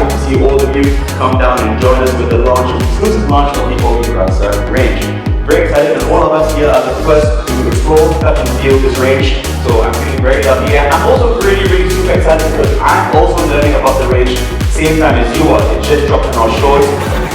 happy to see all of you come down and join us with the exclusive launch of the OBEGRÄNSAD range. Very excited, and all of us here are the first to explore, touch and feel this range. So I'm feeling very lucky, and I'm also really super excited because I'm also learning about the range same time as you are. It just dropped on our shores.